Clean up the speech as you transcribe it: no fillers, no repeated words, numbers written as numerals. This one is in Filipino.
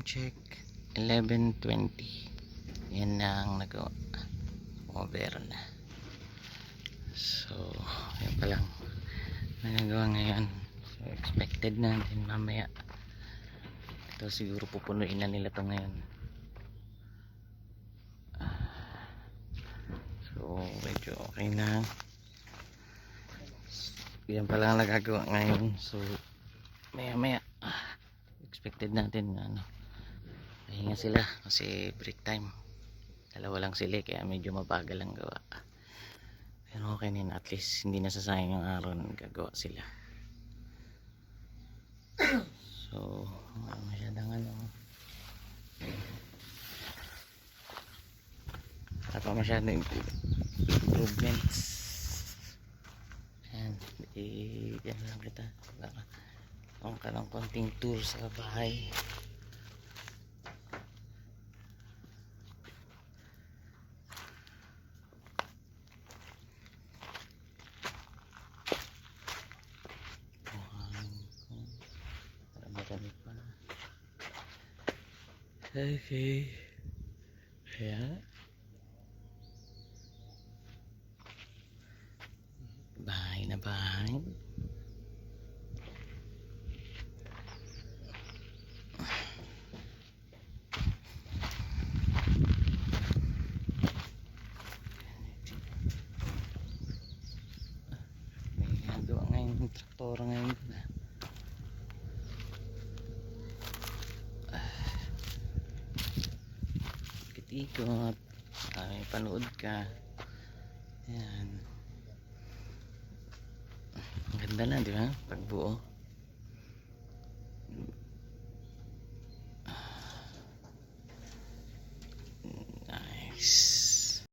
Time check 11:20. Yan na ang nagawa. Over na. So, yan pa lang nagawa ngayon. So, expected natin mamaya. Ito siguro pupunuin na nila to ngayon. So, medyo okay na. Yan pa lang nagagawa ngayon. So, maya expected natin na pahinga sila kasi break time. Dalawa lang sila kaya medyo mabagal ang gawa. Pero okay din, at least hindi nasasayang yung araw na gagawa sila. So, masyadong wala pa masyadong improvements. Yan, yan lang kita. Ang kanang konting tour sa bahay. Marami pa. Okay. Kaya bahay na bahay. May nagawa ngayon yung traktor ngayon. Ikot ay panood ka. Yan, ganda na, di ba? Pagbuo. Nice.